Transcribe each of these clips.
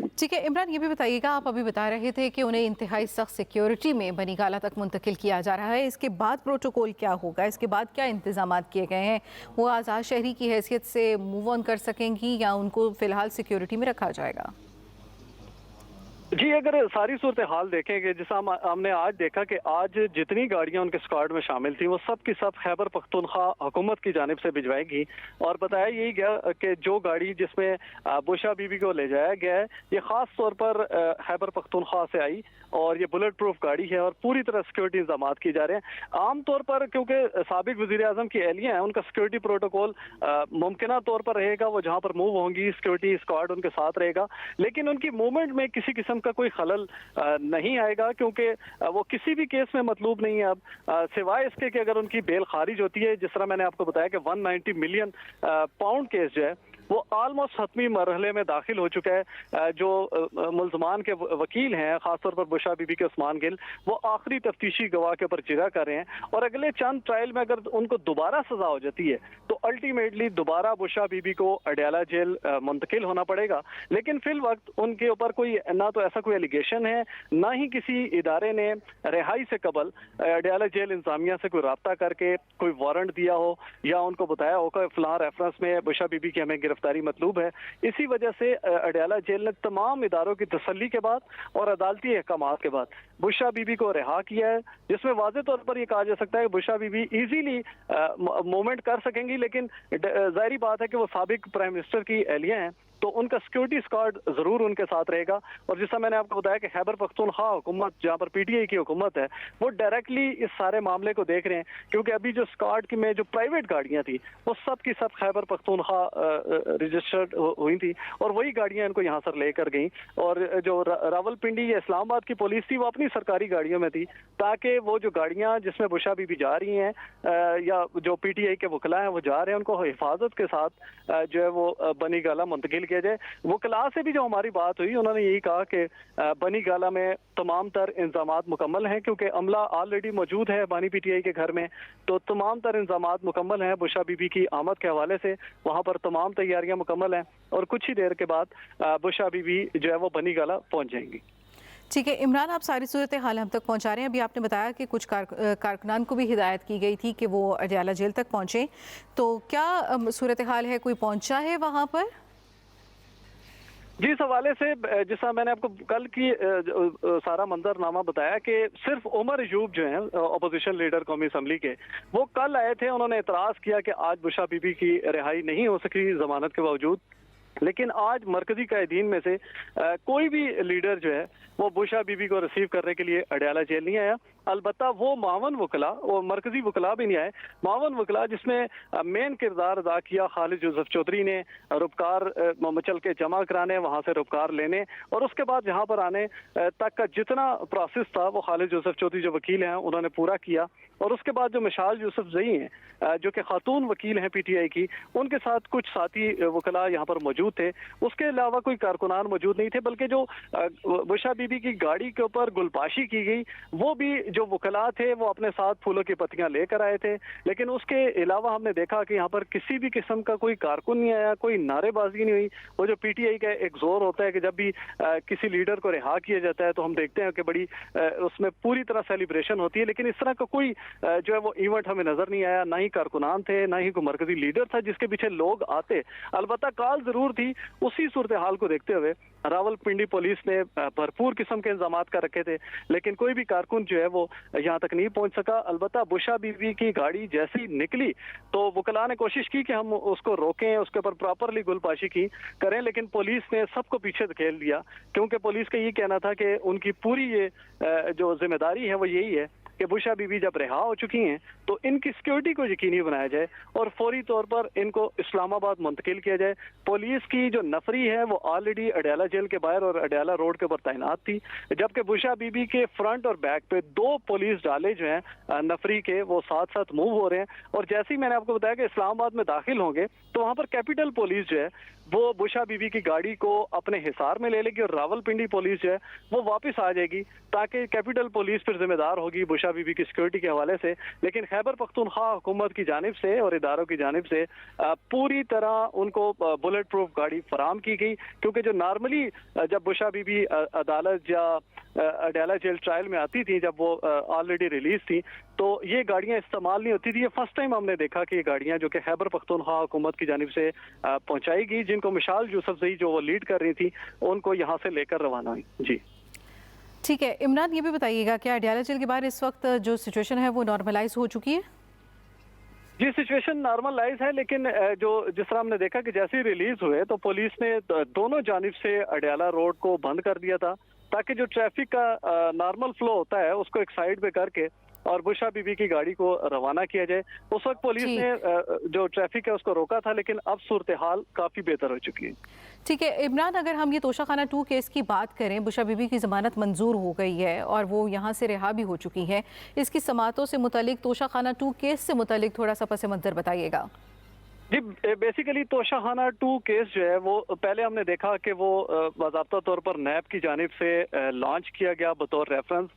ठीक है इमरान, ये भी बताइएगा, आप अभी बता रहे थे कि उन्हें इंतहाई सख्त सिक्योरिटी में बनीगाला तक मुंतकिल किया जा रहा है। इसके बाद प्रोटोकॉल क्या होगा, इसके बाद क्या इंतजाम किए गए हैं? वो आज़ाद शहरी की हैसियत से मूव ऑन कर सकेंगी या उनको फ़िलहाल सिक्योरिटी में रखा जाएगा? जी, अगर सारी सूरत हाल देखेंगे, जैसा हमने आज देखा कि आज जितनी गाड़ियां उनके स्क्वाड में शामिल थी वो सब की सब खैबर पख्तूनख्वा हुकूमत की जानिब से भिजवाई और बताया यही गया कि जो गाड़ी जिसमें बुशा बीबी को ले जाया गया है ये खास तौर पर खैबर पख्तूनख्वा से आई और ये बुलेट प्रूफ गाड़ी है और पूरी तरह सिक्योरिटी इंतजाम किए जा रहे हैं। आम तौर पर क्योंकि साबिक वज़ीर आज़म की एहलियाँ हैं, उनका सिक्योरिटी प्रोटोकॉल मुमकिन तौर पर रहेगा, वो जहाँ पर मूव होंगी सिक्योरिटी स्क्वाड उनके साथ रहेगा, लेकिन उनकी मूवमेंट में किसी किस्म का कोई खलल नहीं आएगा क्योंकि वो किसी भी केस में मतलूब नहीं है अब, सिवाय इसके कि अगर उनकी बेल खारिज होती है, जिस तरह मैंने आपको बताया कि 190 मिलियन पाउंड केस जो है वो ऑलमोस्ट हतमी मरहले में दाखिल हो चुका है। जो मुल्जमान के वकील हैं, खासतौर पर बुशा बीबी के उस्मान गिल, वो आखिरी तफ्तीशी गवाह के ऊपर जिरा कर रहे हैं और अगले चंद ट्रायल में अगर उनको दोबारा सजा हो जाती है तो अल्टीमेटली दोबारा बुशा बीबी को अडयाला जेल मुंतकिल होना पड़ेगा। लेकिन फिल वक्त उनके ऊपर कोई ना तो ऐसा कोई एलिगेशन है, ना ही किसी इदारे ने रिहाई से कबल अडयाला जेल इंतजामिया से कोई रब्ता करके कोई वारंट दिया हो या उनको बताया हो कि फलां रेफरेंस में बुशा बीबी की हमें गिरफ्तारी मतलूब है। इसी वजह से अडयाला जेल ने तमाम इदारों की तसल्ली के बाद और अदालती अहकामात के बाद बुशा बीबी को रिहा किया है, जिसमें वाज़े तौर पर यह कहा जा सकता है कि बुशा बीबी इजीली मूवमेंट कर सकेंगी, लेकिन जाहिर बात है कि वो साबिक प्राइम मिनिस्टर की एहलियां हैं तो उनका सिक्योरिटी स्क्वाड जरूर उनके साथ रहेगा। और जैसा मैंने आपको बताया कि खैबर पख्तूनख्वा हुकूमत, जहाँ पर पीटीआई की हुकूमत है, वो डायरेक्टली इस सारे मामले को देख रहे हैं क्योंकि अभी जो स्क्वाड की में जो प्राइवेट गाड़ियां थी वो सब की सब खैबर पख्तूनख्वा रजिस्टर्ड हुई थी और वही गाड़ियां इनको यहाँ से लेकर गई और जो रावलपिंडी या इस्लामाबाद की पुलिस थी वो अपनी सरकारी गाड़ियों में थी ताकि वो जो गाड़ियां जिसमें बुशा बीबी जा रही हैं या जो पीटीआई के वकला हैं वो जा रहे हैं, उनको हिफाजत के साथ जो है वो बनीगाला मुंतकिल किया जाए। वकला से भी जो हमारी बात हुई उन्होंने यही कहा कि बनीगाला में तमाम तर इंतजामात मुकम्मल हैं क्योंकि अमला ऑलरेडी मौजूद है बानी पीटीआई के घर में, तो तमाम तर इंतजामात मुकम्मल हैं। बुशा बीबी की आमद के हवाले से वहाँ पर तमाम तैयारियां मुकम्मल हैं और कुछ ही देर के बाद बुशा बीबी जो है वो बनीगाला पहुँच जाएंगी। ठीक है इमरान, आप सारी सूरत हाल हम तक पहुंचा रहे हैं। अभी आपने बताया कि कुछ कारकुनान को भी हिदायत की गई थी कि वो अडयाला जेल तक पहुंचे, तो क्या सूरत हाल है, कोई पहुंचा है वहाँ पर? जी, इस हवाले से जैसा मैंने आपको कल की सारा मंजरनामा बताया कि सिर्फ उमर अयूब जो हैं अपोजिशन लीडर कौमी असम्बली के, वो कल आए थे, उन्होंने एतराज़ किया कि आज बुशा बीबी की रिहाई नहीं हो सकी जमानत के बावजूद, लेकिन आज मरकजी कायदीन में से कोई भी लीडर जो है वो बुशा बीबी को रिसीव करने के लिए अडयाला जेल नहीं आया। अलबत्ता वो मावन वकला, वो मरकजी वकला भी नहीं आए, मावन वकला जिसमें मेन किरदार अदा किया खालिद यूसुफ चौधरी ने, रुपकार मचल के जमा कराने, वहाँ से रुपकार लेने और उसके बाद यहाँ पर आने तक का जितना प्रोसेस था वो खालिद यूसुफ चौधरी जो वकील हैं उन्होंने पूरा किया। और उसके बाद जो मिशाल यूसुफ जई हैं जो कि खातून वकील हैं पीटीआई की, उनके साथ कुछ साथी वकला यहाँ पर मौजूद थे। उसके अलावा कोई कारकुनान मौजूद नहीं थे, बल्कि जो बुशा बीबी की गाड़ी के ऊपर गुलपाशी की गई वो भी जो वकला थे वो अपने साथ फूलों की पत्तियां लेकर आए थे। लेकिन उसके अलावा हमने देखा कि यहाँ पर किसी भी किस्म का कोई कारकुन नहीं आया, कोई नारेबाजी नहीं हुई। वो जो पीटीआई का एक जोर होता है कि जब भी किसी लीडर को रिहा किया जाता है तो हम देखते हैं कि बड़ी उसमें पूरी तरह सेलिब्रेशन होती है, लेकिन इस तरह का कोई जो है वो इवेंट हमें नजर नहीं आया। ना ही कारकुनान थे, ना ही कोई मरकजी लीडर था जिसके पीछे लोग आते। अलबत्ता कॉल जरूर थी। उसी सूरत हाल को देखते हुए रावलपिंडी पुलिस ने भरपूर किस्म के इंतजाम कर रखे थे, लेकिन कोई भी कारकुन जो है वो यहाँ तक नहीं पहुंच सका। अलबत्ता बुशा बीबी की गाड़ी जैसी निकली तो वकला ने कोशिश की कि हम उसको रोकें, उसके ऊपर प्रॉपरली गुलपाशी की करें, लेकिन पुलिस ने सबको पीछे धकेल दिया क्योंकि पुलिस का ये कहना था कि उनकी पूरी ये जो जिम्मेदारी है वो यही है कि बुशा बीबी जब रिहा हो चुकी हैं तो इनकी सिक्योरिटी को यकीनी बनाया जाए और फौरी तौर पर इनको इस्लामाबाद मुंतकिल किया जाए। पुलिस की जो नफरी है वो ऑलरेडी अडयाला जेल के बाहर और अडयाला रोड के ऊपर तैनात थी, जबकि बुशा बीबी के फ्रंट और बैक पे 2 पुलिस डाले जो हैं नफरी के वो साथ साथ मूव हो रहे हैं। और जैसे ही मैंने आपको बताया कि इस्लामाबाद में दाखिल होंगे तो वहाँ पर कैपिटल पुलिस जो है वो बुशा बीबी की गाड़ी को अपने हिसार में ले लेगी और रावलपिंडी पुलिस जो है वो वापस आ जाएगी ताकि कैपिटल पुलिस फिर जिम्मेदार होगी बुशा बुशा बीबी की सिक्योरिटी के हवाले से, लेकिन खैबर पख्तूनख्वा हुकूमत की जानिब से और इदारों की जानिब से पूरी तरह उनको बुलेट प्रूफ गाड़ी फराम की गई, क्योंकि जो नॉर्मली जब बुशा बीबी अदालत या अडयाला जेल ट्रायल में आती थी, जब वो ऑलरेडी रिलीज थी, तो ये गाड़ियां इस्तेमाल नहीं होती थी। ये फर्स्ट टाइम हमने देखा कि ये गाड़ियां जो कि खैबर पख्तूनख्वा हुकूमत की जानिब से पहुंचाई गई, जिनको मिशाल यूसुफजई जो वो लीड कर रही थी, उनको यहाँ से लेकर रवाना हुई। जी ठीक है इमरान, ये भी बताइएगा क्या अडयाला जेल के बाहर इस वक्त जो सिचुएशन है वो नॉर्मलाइज हो चुकी है? जी सिचुएशन नॉर्मलाइज है, लेकिन जो जिस तरह हमने देखा कि जैसे ही रिलीज हुए तो पुलिस ने दोनों जानिब से अडयाला रोड को बंद कर दिया था, ताकि जो ट्रैफिक का नॉर्मल फ्लो होता है उसको एक साइड पे करके और बुशा बीबी की गाड़ी को रवाना किया जाए। उस वक्त पुलिस ने जो ट्रैफिक है उसको रोका था, लेकिन अब सूरत हाल काफी बेहतर हो चुकी है। ठीक है इमरान, अगर हम ये तोशाखाना 2 केस की बात करें, बुशा बीबी की ज़मानत मंजूर हो गई है और वो यहाँ से रिहा भी हो चुकी है, इसकी समातों से मुतालिक तोशाखाना 2 केस से मुतालिक थोड़ा सा पस मंज़र बताइएगा। जी बेसिकली तोशाखाना 2 केस जो है वो पहले हमने देखा कि वो बाज़ाब्ता तौर पर नैब की जानिब से लॉन्च किया गया बतौर रेफरेंस,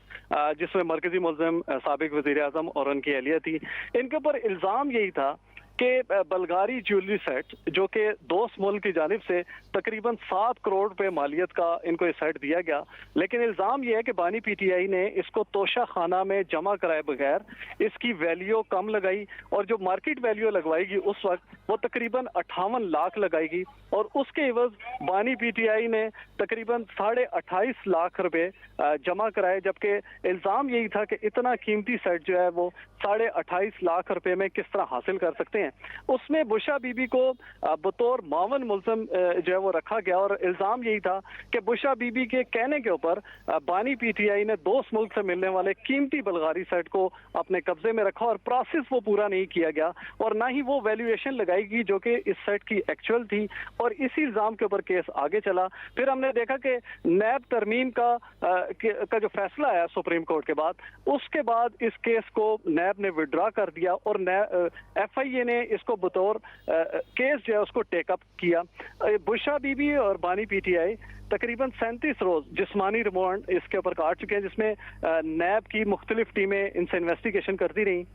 जिसमें मरकजी मुल्ज़िम साबिक वज़ीर आज़म और उनकी अहलिया थी। इनके ऊपर इल्ज़ाम यही था कि बल्गारी ज्वेलरी सेट जो कि दोस्त मुल्क की जानिब से तकरीबन 7 करोड़ रुपए मालियत का इनको ये सेट दिया गया, लेकिन इल्ज़ाम ये है कि बानी पीटीआई ने इसको तोशा खाना में जमा कराए बगैर इसकी वैल्यू कम लगाई, और जो मार्केट वैल्यू लगवाएगी उस वक्त वो तकरीबन 58 लाख लगाएगी, और उसके एवज बानी पीटीआई ने तकरीबन 28.5 लाख रुपए जमा कराए, जबकि इल्ज़ाम यही था कि इतना कीमती सेट जो है वो 28.5 लाख रुपए में किस तरह हासिल कर सकते हैं। उसमें बुशा बीबी को बतौर मावन मुल्ज़िम जो है वो रखा गया, और इल्ज़ाम यही था कि बुशा बीबी के कहने के ऊपर बानी पीटीआई ने दोस्त मुल्क से मिलने वाले कीमती बल्गारी सेट को अपने कब्जे में रखा, और प्रोसेस वो पूरा नहीं किया गया, और ना ही वो वैल्यूएशन लगाएगी जो कि इस सेट की एक्चुअल थी, और इसी इल्ज़ाम के ऊपर केस आगे चला। फिर हमने देखा कि नैब तरमीम का जो फैसला आया सुप्रीम कोर्ट के बाद, उसके बाद इस केस को नैब ने विड्रॉ कर दिया, और FIA ने इसको बतौर केस जो है उसको टेकअप किया। बुशा बीबी और बानी पीटीआई तकरीबन 37 रोज जिस्मानी रिमांड इसके ऊपर काट चुके हैं, जिसमें नैब की मुख्तलिफ टीमें इनसे इन्वेस्टिगेशन करती रही,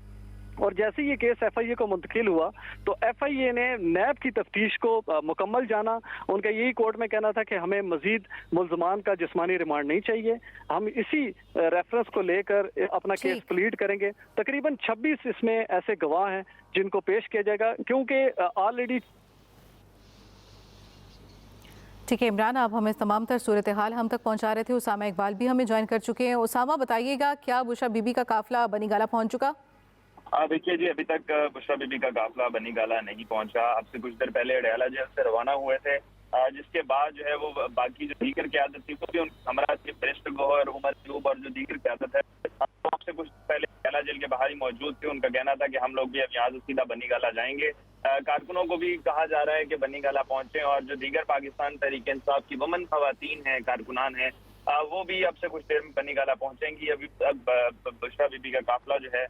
और जैसे ये केस FIA को मुंतकिल हुआ तो FIA ने नैब की तफ्तीश को मुकम्मल जाना। उनका यही कोर्ट में कहना था कि हमें मजीद मुल्ज़मान का जिस्मानी रिमांड नहीं चाहिए, हम इसी रेफरेंस को लेकर अपना केस प्लीड करेंगे। तकरीबन 26 इसमें ऐसे गवाह हैं जिनको पेश किया जाएगा, क्योंकि ऑलरेडी। ठीक है इमरान, आप हमें तमाम तर सूरत हाल हम तक पहुंचा रहे थे। उसामा इकबाल भी हमें ज्वाइन कर चुके हैं। उसामा बताइएगा, क्या बुशा बीबी का काफिला बनीगाला पहुंच चुका? हाँ देखिए जी, अभी तक बुशरा बीबी का काफिला बनीगाला नहीं पहुंचा। अब से कुछ देर पहले अडयाला जेल से रवाना हुए थे, जिसके बाद जो है वो बाकी जो दीगर क़यादत थी वो भी हमरा थी, बैरिस्टर गौहर, उमर अयूब और जो दीगर क़यादत है आपसे कुछ पहले अडयाला जेल के बाहर ही मौजूद थे। उनका कहना था कि हम लोग भी अब यहाँ से सीधा बनीगाला जाएंगे। कारकुनों को भी कहा जा रहा है कि बनीगाला पहुंचे, और जो दीगर पाकिस्तान तहरीक इंसाफ की वमन खवातीन हैं, कारकुनान हैं, वो भी अब से कुछ देर में बनीगाला पहुंचेंगी। अभी बुशरा बीबी का काफिला जो है